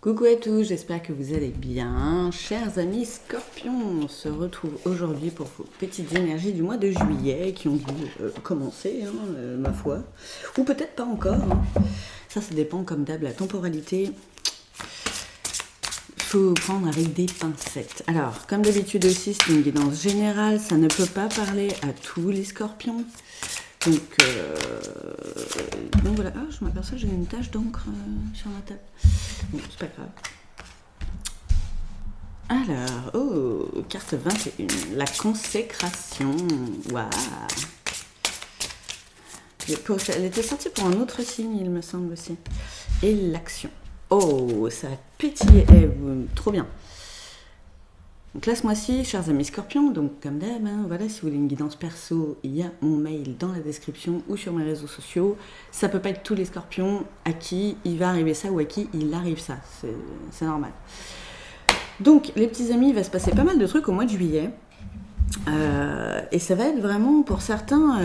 Coucou à tous, j'espère que vous allez bien. Chers amis Scorpions, on se retrouve aujourd'hui pour vos petites énergies du mois de juillet qui ont dû commencer, ma foi. Ou peut-être pas encore. Ça dépend comme d'hab, la temporalité. Il faut prendre avec des pincettes. Alors, comme d'habitude aussi, c'est une guidance générale. Ça ne peut pas parler à tous les Scorpions. Donc voilà, je m'aperçois que j'ai une tache d'encre sur ma table. Bon, c'est pas grave. Alors, carte 21, la consécration. Waouh. Elle était sortie pour un autre signe, il me semble aussi. Et l'action. Oh, ça a pétillé. Trop bien. Donc là, ce mois-ci, chers amis Scorpions, donc comme d'hab, voilà, si vous voulez une guidance perso, il y a mon mail dans la description ou sur mes réseaux sociaux. Ça peut pas être tous les Scorpions à qui il va arriver ça ou à qui il arrive ça. C'est normal. Donc, les petits amis, il va se passer pas mal de trucs au mois de juillet. Et ça va être vraiment, pour certains,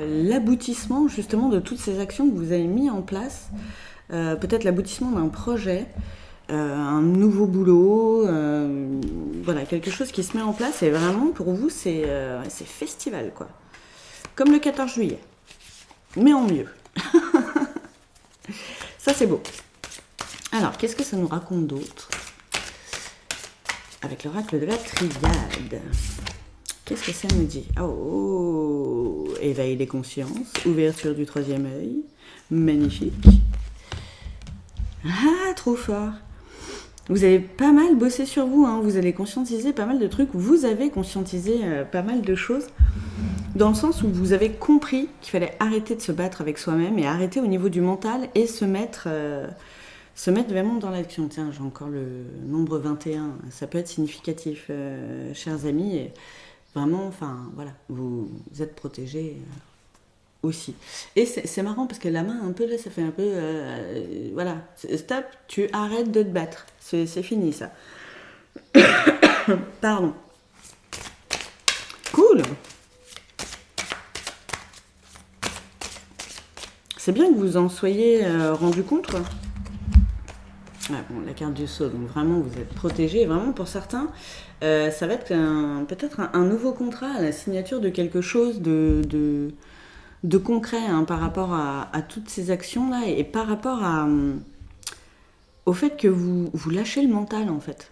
l'aboutissement justement de toutes ces actions que vous avez mis en place. Peut-être l'aboutissement d'un projet. Un nouveau boulot, voilà, quelque chose qui se met en place et vraiment pour vous c'est festival quoi. Comme le 14 juillet, mais en mieux. Ça c'est beau. Alors, qu'est-ce que ça nous raconte d'autre avec l'oracle de la triade? Qu'est-ce que ça nous dit? Oh, éveil des consciences, ouverture du troisième œil, magnifique. Ah, trop fort. Vous avez pas mal bossé sur vous, vous allez conscientiser pas mal de trucs, vous avez conscientisé pas mal de choses, dans le sens où vous avez compris qu'il fallait arrêter de se battre avec soi-même et arrêter au niveau du mental et se mettre vraiment dans l'action. Tiens, j'ai encore le nombre 21, ça peut être significatif, chers amis, et vraiment, enfin, voilà, vous êtes protégés. Aussi. Et c'est marrant parce que la main, un peu là, ça fait un peu. Voilà. Stop, tu arrêtes de te battre. C'est fini ça. Pardon. Cool. C'est bien que vous en soyez rendu compte, quoi. Ah, bon, la carte du saut, donc vraiment vous êtes protégé. Vraiment pour certains, ça va être peut-être un nouveau contrat, la signature de quelque chose de concret par rapport à toutes ces actions-là et par rapport au fait que vous lâchez le mental, en fait.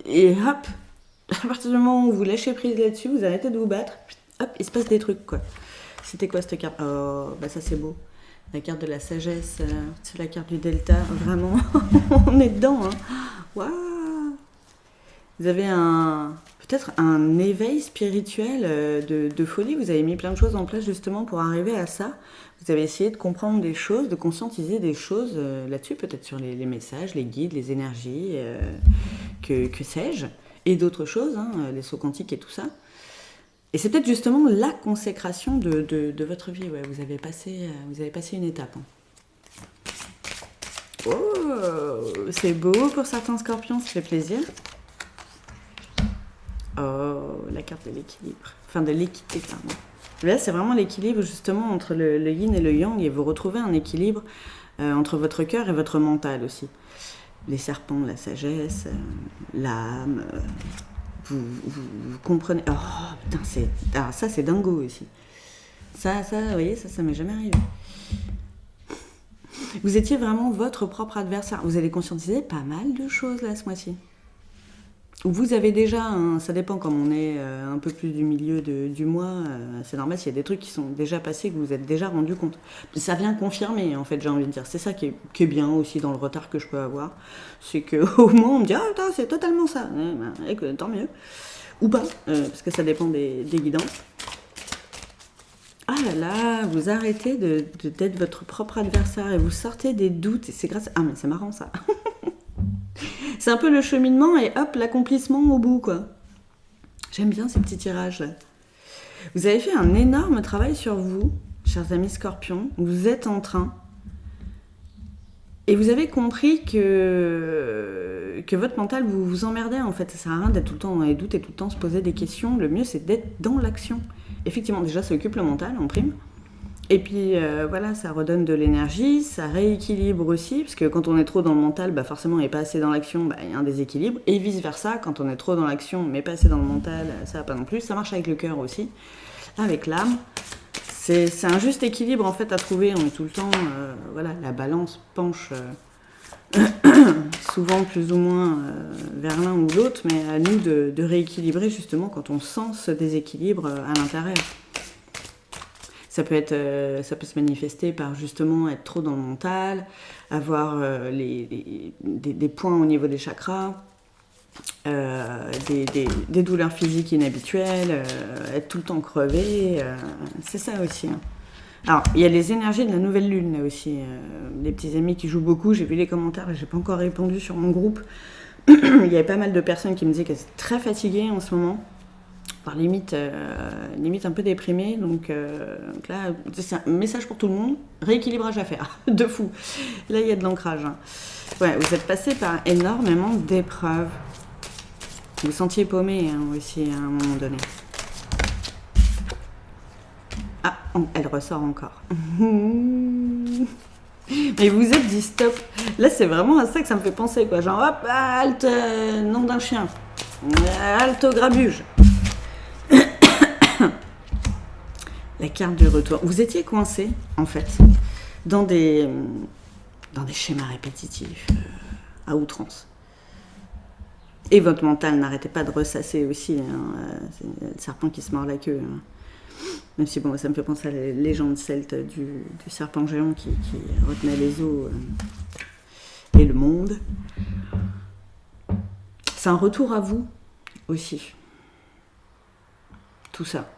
Et hop, à partir du moment où vous lâchez prise là-dessus, vous arrêtez de vous battre, hop, il se passe des trucs, quoi. C'était quoi cette carte? Oh, bah ça c'est beau. La carte de la sagesse, c'est la carte du delta, vraiment, on est dedans, Waouh. Vous avez peut-être un éveil spirituel de folie. Vous avez mis plein de choses en place justement pour arriver à ça. Vous avez essayé de comprendre des choses, de conscientiser des choses là-dessus, peut-être sur les messages, les guides, les énergies, que sais-je, et d'autres choses, les sauts quantiques et tout ça. Et c'est peut-être justement la consécration de votre vie. Ouais, vous avez passé une étape. Oh, c'est beau pour certains scorpions, ça fait plaisir. Oh, la carte de l'équilibre. Enfin, de l'équité, pardon. Là, c'est vraiment l'équilibre, justement, entre le yin et le yang, et vous retrouvez un équilibre entre votre cœur et votre mental aussi. Les serpents, la sagesse, l'âme, vous comprenez... Oh, putain, ça, c'est dingo aussi. Ça, vous voyez, ça m'est jamais arrivé. Vous étiez vraiment votre propre adversaire. Vous avez conscientisé pas mal de choses, là, ce mois-ci. Vous avez déjà, ça dépend comme on est un peu plus du milieu du mois, c'est normal s'il y a des trucs qui sont déjà passés, que vous vous êtes déjà rendu compte. Ça vient confirmer en fait, j'ai envie de dire. C'est ça qui est bien aussi dans le retard que je peux avoir. C'est qu'au moins on me dit « Ah, attends, c'est totalement ça écoute, tant mieux. » Ou pas, parce que ça dépend des guidances. Ah là là, vous arrêtez d'être votre propre adversaire et vous sortez des doutes. Et c'est grâce... Ah mais c'est marrant ça. C'est un peu le cheminement et hop, l'accomplissement au bout, quoi. J'aime bien ces petits tirages-là. Vous avez fait un énorme travail sur vous, chers amis Scorpions. Vous êtes en train. Et vous avez compris que votre mental vous emmerdait, en fait. Ça sert à rien d'être tout le temps dans les doutes et tout le temps se poser des questions. Le mieux, c'est d'être dans l'action. Effectivement, déjà, ça occupe le mental, en prime. Et puis voilà, ça redonne de l'énergie, ça rééquilibre aussi, parce que quand on est trop dans le mental, bah forcément, et pas assez dans l'action, il y a un déséquilibre. Et vice-versa, quand on est trop dans l'action, mais pas assez dans le mental, ça va pas non plus. Ça marche avec le cœur aussi, avec l'âme. C'est un juste équilibre en fait à trouver. On est tout le temps, voilà, la balance penche souvent plus ou moins vers l'un ou l'autre, mais à nous de rééquilibrer justement quand on sent ce déséquilibre à l'intérieur. Ça peut se manifester par justement être trop dans le mental, avoir des points au niveau des chakras, des douleurs physiques inhabituelles, être tout le temps crevé, c'est ça aussi. Hein. Alors, il y a les énergies de la nouvelle lune là aussi. Les petits amis qui jouent beaucoup, j'ai vu les commentaires, j'ai pas encore répondu sur mon groupe. Il y avait pas mal de personnes qui me disaient qu'elles étaient très fatiguées en ce moment. Par limite un peu déprimée, donc là, c'est un message pour tout le monde, rééquilibrage à faire, de fou. Là, il y a de l'ancrage. Hein. Ouais, vous êtes passé par énormément d'épreuves. Vous vous sentiez paumé hein, aussi à un moment donné. Ah, elle ressort encore. Mais vous êtes dit stop. Là, c'est vraiment à ça que ça me fait penser, quoi. Genre, hop, halte, nom d'un chien. Halte au grabuge. La carte du retour. Vous étiez coincé, en fait, dans des schémas répétitifs, à outrance. Et votre mental n'arrêtait pas de ressasser aussi. Hein, c'est le serpent qui se mord la queue. Hein. Même si, bon, ça me fait penser à la légende celte du serpent géant qui retenait les eaux et le monde. C'est un retour à vous aussi. Tout ça.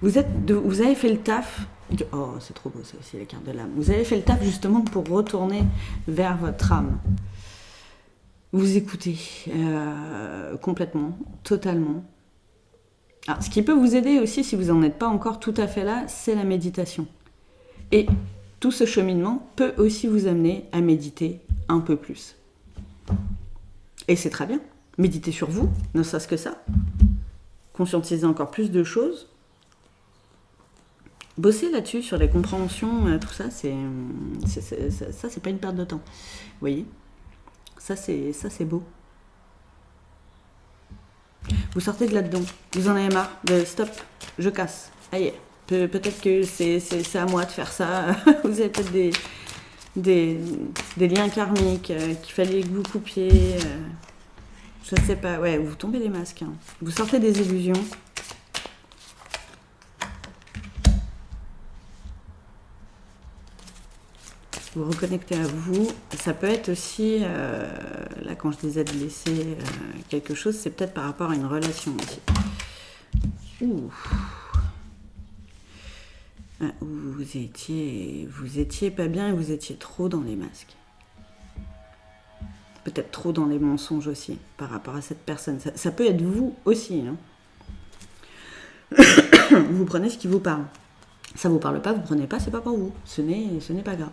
Vous avez fait le taf. Oh, c'est trop beau, ça aussi, la carte de l'âme. Vous avez fait le taf justement pour retourner vers votre âme. Vous écoutez complètement, totalement. Alors, ce qui peut vous aider aussi, si vous n'en êtes pas encore tout à fait là, c'est la méditation. Et tout ce cheminement peut aussi vous amener à méditer un peu plus. Et c'est très bien. Méditez sur vous, ne serait-ce que ça. Conscientiser encore plus de choses. Bosser là-dessus, sur les compréhensions, tout ça, c'est pas une perte de temps. Vous voyez ? Ça, c'est beau. Vous sortez de là-dedans. Vous en avez marre de stop, je casse. Aïe. Peut-être que c'est à moi de faire ça. Vous avez peut-être des liens karmiques qu'il fallait que vous coupiez. Je sais pas. Ouais, vous tombez des masques. Hein. Vous sortez des illusions. Vous reconnectez à vous. Ça peut être aussi, là quand je disais de laisser quelque chose, c'est peut-être par rapport à une relation aussi. Ouh. Vous étiez pas bien et vous étiez trop dans les masques. Peut-être trop dans les mensonges aussi, par rapport à cette personne. Ça peut être vous aussi. Hein. Vous prenez ce qui vous parle. Ça vous parle pas, vous prenez pas, c'est pas pour vous. Ce n'est pas grave.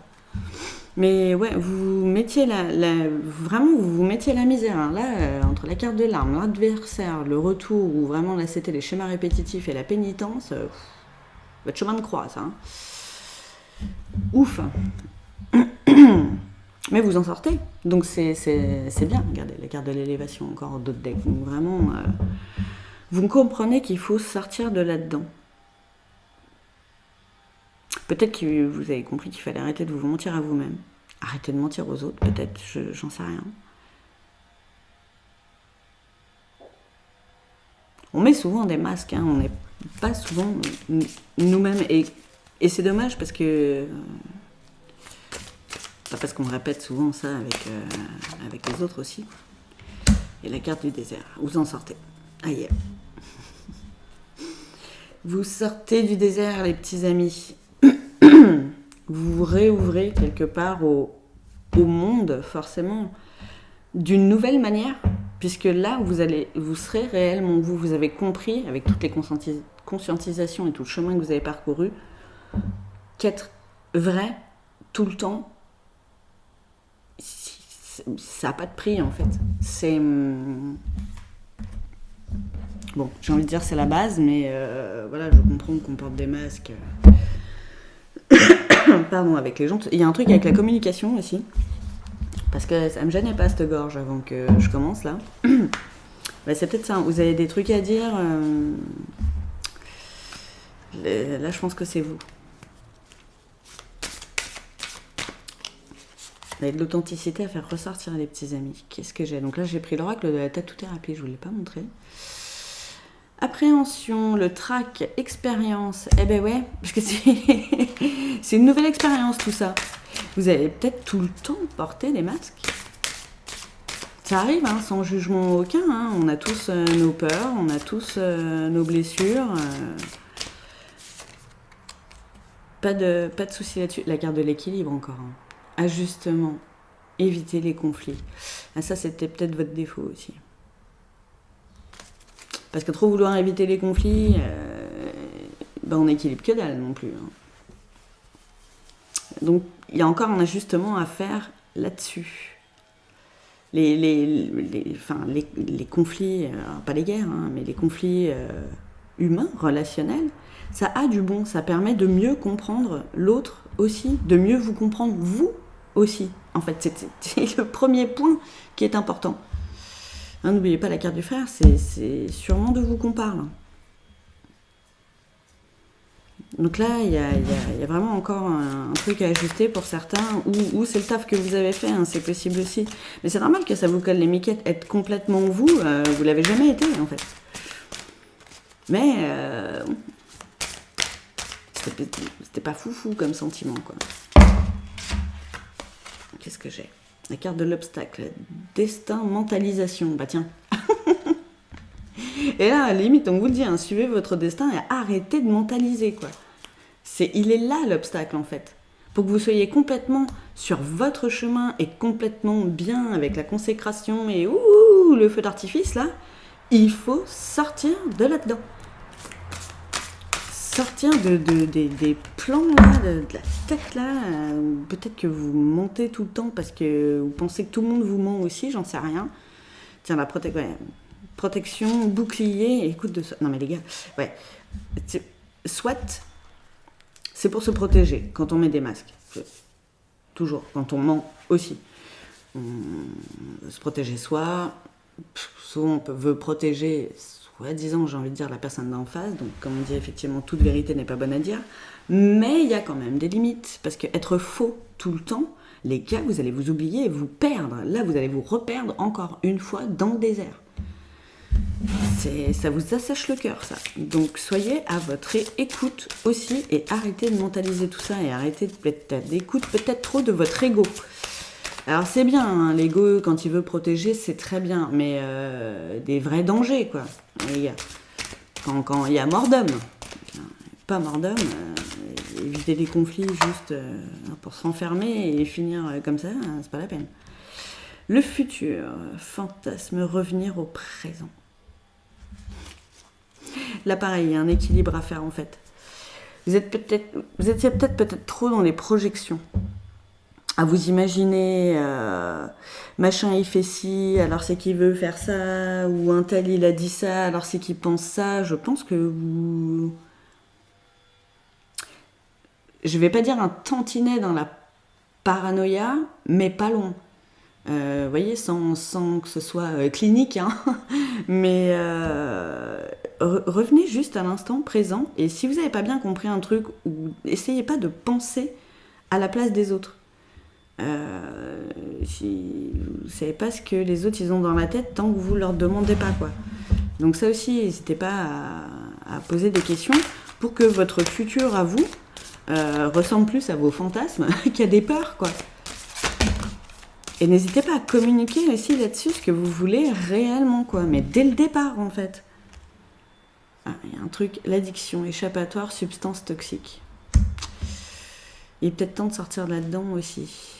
Mais ouais, vous mettiez vraiment, vous mettiez la misère. Hein. Là, entre la carte de l'arme, l'adversaire, le retour, où vraiment là c'était les schémas répétitifs et la pénitence, votre chemin de croix, ça. Hein. Ouf. Mais vous en sortez, donc c'est bien. Regardez la carte de l'élévation, encore d'autres decks. Donc vraiment, vous comprenez qu'il faut sortir de là-dedans. Peut-être que vous avez compris qu'il fallait arrêter de vous mentir à vous-même. Arrêter de mentir aux autres, peut-être, j'en sais rien. On met souvent des masques, hein, on n'est pas souvent nous-mêmes. Et c'est dommage parce que... Pas parce qu'on répète souvent ça avec les autres aussi. Et la carte du désert, vous en sortez. Aïe. Vous sortez du désert, les petits amis. Vous vous réouvrez quelque part au monde, forcément, d'une nouvelle manière, puisque là, vous serez réellement vous avez compris, avec toutes les conscientisations et tout le chemin que vous avez parcouru, qu'être vrai tout le temps, ça n'a pas de prix, en fait. Bon, j'ai envie de dire c'est la base, mais voilà, je comprends qu'on porte des masques. Pardon, avec les gens. Il y a un truc avec la communication aussi. Parce que ça me gênait pas cette gorge avant que je commence là. Bah, c'est peut-être ça. Vous avez des trucs à dire. Là, je pense que c'est vous. Vous avez de l'authenticité à faire ressortir les petits amis. Qu'est-ce que j'ai? Donc là, j'ai pris l'oracle de la tatou-thérapie. Je ne vous l'ai pas montré. Appréhension, le trac, expérience. Eh ben ouais, parce que c'est une nouvelle expérience tout ça. Vous allez peut-être tout le temps porter des masques. Ça arrive, hein, sans jugement aucun. Hein. On a tous nos peurs, on a tous nos blessures. Pas de souci là-dessus. La carte de l'équilibre encore. Hein. Ajustement, éviter les conflits. Ah, ça, c'était peut-être votre défaut aussi. Parce que trop vouloir éviter les conflits, on n'équilibre que dalle non plus. Hein. Donc, il y a encore un ajustement à faire là-dessus. Les conflits, pas les guerres, hein, mais les conflits humains, relationnels, ça a du bon, ça permet de mieux comprendre l'autre aussi, de mieux vous comprendre vous aussi. En fait, c'est le premier point qui est important. Hein, n'oubliez pas la carte du frère, c'est sûrement de vous qu'on parle. Donc là, il y a vraiment encore un truc à ajuster pour certains, ou c'est le taf que vous avez fait, hein, c'est possible aussi. Mais c'est normal que ça vous colle les miquettes, être complètement vous, vous l'avez jamais été en fait. Mais c'était pas foufou comme sentiment, quoi. Qu'est-ce que j'ai? La carte de l'obstacle, destin, mentalisation. Bah tiens. Et là, à la limite, on vous le dit, hein, suivez votre destin et arrêtez de mentaliser, quoi. Il est là l'obstacle, en fait. Pour que vous soyez complètement sur votre chemin et complètement bien avec la consécration et le feu d'artifice, là, il faut sortir de là-dedans. Sortir des plans, là, de la tête, là. Peut-être que vous mentez tout le temps parce que vous pensez que tout le monde vous ment aussi, j'en sais rien. Tiens, la protection, bouclier, écoute de ça. Non mais les gars, ouais. Soit, c'est pour se protéger quand on met des masques. Toujours, quand on ment aussi. On veut se protéger soi. Souvent on veut protéger, soi-disant, j'ai envie de dire, la personne d'en face. Donc comme on dit, effectivement, toute vérité n'est pas bonne à dire. Mais il y a quand même des limites. Parce que être faux tout le temps, les gars, vous allez vous oublier et vous perdre. Là, vous allez vous reperdre encore une fois dans le désert. Ça vous assèche le cœur, ça. Donc soyez à votre écoute aussi et arrêtez de mentaliser tout ça et arrêtez d'écoute peut-être trop de votre ego. Alors c'est bien, hein, l'ego quand il veut protéger, c'est très bien, mais des vrais dangers, quoi. Quand il y a mort d'homme, pas mort d'homme, éviter les conflits juste pour se renfermer et finir comme ça, c'est pas la peine. Le futur, fantasme, revenir au présent. Là, pareil, il y a un équilibre à faire en fait. Vous étiez peut-être trop dans les projections. À vous imaginer, machin il fait ci, alors c'est qu'il veut faire ça, ou un tel il a dit ça, alors c'est qu'il pense ça. Je pense que vous... Je vais pas dire un tantinet dans la paranoïa, mais pas loin. Vous voyez, sans que ce soit clinique, hein. Mais revenez juste à l'instant présent, et si vous n'avez pas bien compris un truc, essayez pas de penser à la place des autres. Si vous ne savez pas ce que les autres ils ont dans la tête tant que vous leur demandez pas, quoi. Donc ça aussi, n'hésitez pas à poser des questions pour que votre futur à vous ressemble plus à vos fantasmes qu'à des peurs, quoi. Et n'hésitez pas à communiquer aussi là-dessus ce que vous voulez réellement, quoi. Mais dès le départ, en fait. Il y a un truc, l'addiction, échappatoire, substance toxique. Il est peut-être temps de sortir de là-dedans aussi.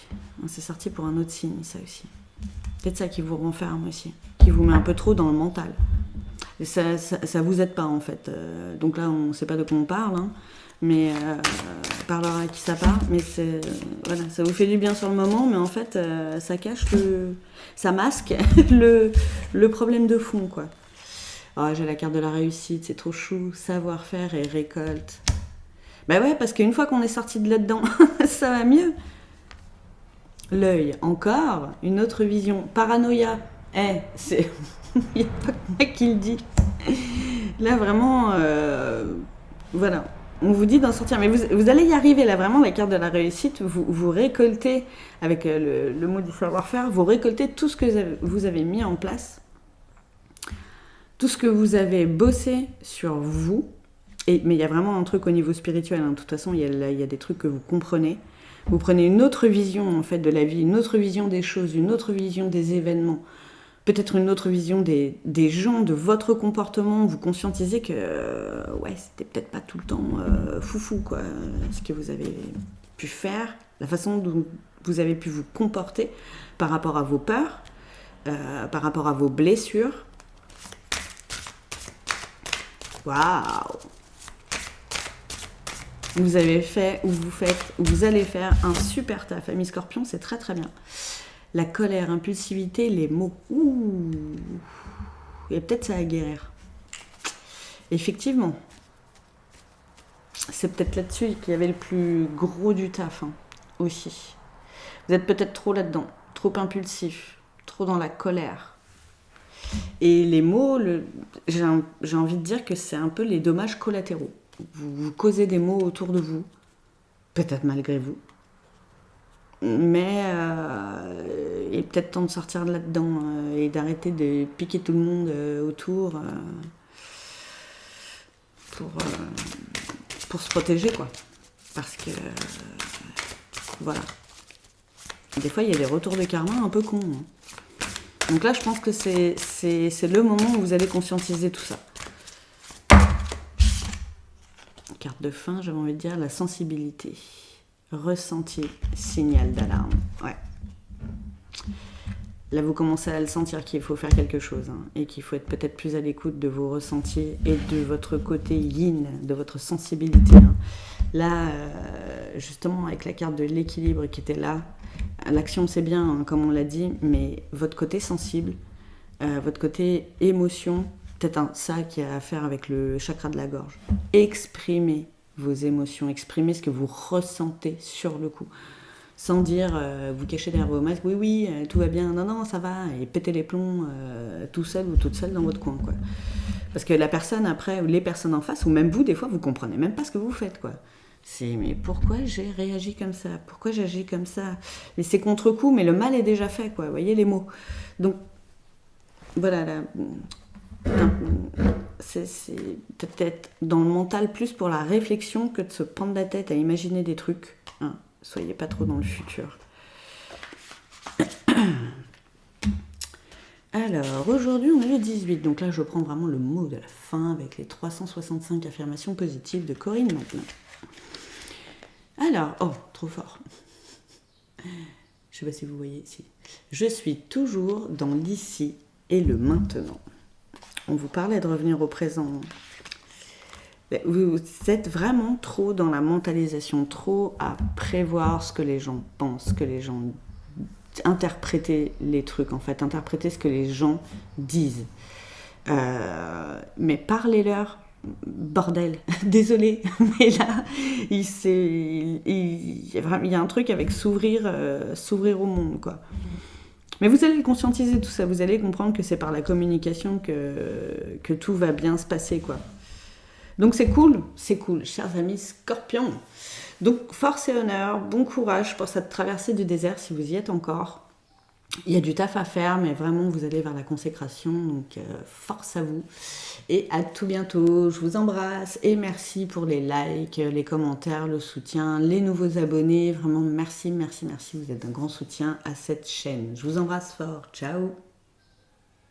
C'est sorti pour un autre signe, ça aussi. Peut-être ça qui vous renferme aussi. Qui vous met un peu trop dans le mental. Et ça vous aide pas, en fait. Donc là, on ne sait pas de quoi on parle, hein. Mais parlera à qui ça part, mais voilà, ça vous fait du bien sur le moment, mais en fait ça cache ça masque le problème de fond, quoi. Oh, j'ai la carte de la réussite, c'est trop chou. Savoir-faire et récolte. Bah ouais, parce qu'une fois qu'on est sorti de là-dedans, ça va mieux. L'œil, encore, une autre vision. Paranoïa, c'est... Il n'y a pas que moi qui le dis. Là, vraiment, voilà. On vous dit d'en sortir. Mais vous allez y arriver, là, vraiment, la carte de la réussite. Vous récoltez, avec le mot du savoir-faire, vous récoltez tout ce que vous avez mis en place, tout ce que vous avez bossé sur vous. Mais il y a vraiment un truc au niveau spirituel. Hein. De toute façon, il y a des trucs que vous comprenez. Vous prenez une autre vision, en fait, de la vie, une autre vision des choses, une autre vision des événements. Peut-être une autre vision des gens, de votre comportement, vous conscientisez que ouais, c'était peut-être pas tout le temps foufou, quoi, ce que vous avez pu faire, la façon dont vous avez pu vous comporter par rapport à vos peurs, par rapport à vos blessures. Waouh! Vous avez fait, ou vous faites, ou vous allez faire un super taf. Famille Scorpion, c'est très très bien. La colère, impulsivité, les mots. Ouh. Et peut-être ça à guérir. Effectivement. C'est peut-être là-dessus qu'il y avait le plus gros du taf, hein, aussi. Vous êtes peut-être trop là-dedans, trop impulsif, trop dans la colère. Et les mots, j'ai envie de dire que c'est un peu les dommages collatéraux. Vous causez des mots autour de vous, peut-être malgré vous. Mais il est peut-être temps de sortir de là-dedans et d'arrêter de piquer tout le monde autour pour se protéger, quoi. Parce que, voilà. Des fois, il y a des retours de karma un peu cons. Hein. Donc là, je pense que c'est le moment où vous allez conscientiser tout ça. Carte de fin, j'avais envie de dire la sensibilité. Ressenti, signal d'alarme. Ouais. Là, vous commencez à le sentir qu'il faut faire quelque chose, hein, et qu'il faut être peut-être plus à l'écoute de vos ressentis et de votre côté yin, de votre sensibilité. Hein. Là, justement, avec la carte de l'équilibre qui était là, l'action c'est bien, hein, comme on l'a dit, mais votre côté sensible, votre côté émotion, peut-être ça qui a à faire avec le chakra de la gorge. Exprimez vos émotions, exprimez ce que vous ressentez sur le coup. Sans dire, vous cachez derrière vos masques, oui, tout va bien, non, ça va, et pétez les plombs tout seul ou toute seule dans votre coin, quoi. Parce que la personne après, ou les personnes en face, ou même vous, des fois, vous comprenez même pas ce que vous faites, quoi. C'est, mais pourquoi j'ai réagi comme ça? Pourquoi j'agis comme ça? Mais c'est contre-coup, mais le mal est déjà fait, quoi. Vous voyez les mots. Donc, voilà, là, c'est peut-être dans le mental plus pour la réflexion que de se prendre la tête à imaginer des trucs. Hein. Soyez pas trop dans le futur. Alors, aujourd'hui, on est le 18. Donc là, je prends vraiment le mot de la fin avec les 365 affirmations positives de Corinne maintenant. Alors, oh, trop fort. Je sais pas si vous voyez ici. Je suis toujours dans l'ici et le maintenant. On vous parlait de revenir au présent. Vous êtes vraiment trop dans la mentalisation, trop à prévoir ce que les gens pensent, que les gens interpréter les trucs, en fait, interpréter ce que les gens disent. Mais parlez-leur, bordel, désolé, mais là, il y a un truc avec s'ouvrir au monde, quoi. Mais vous allez conscientiser tout ça, vous allez comprendre que c'est par la communication que tout va bien se passer, quoi. Donc c'est cool, chers amis Scorpions. Donc force et honneur, bon courage pour cette traversée du désert si vous y êtes encore. Il y a du taf à faire, mais vraiment vous allez vers la consécration, donc force à vous. Et à tout bientôt, je vous embrasse et merci pour les likes, les commentaires, le soutien, les nouveaux abonnés. Vraiment merci, vous êtes un grand soutien à cette chaîne. Je vous embrasse fort, ciao.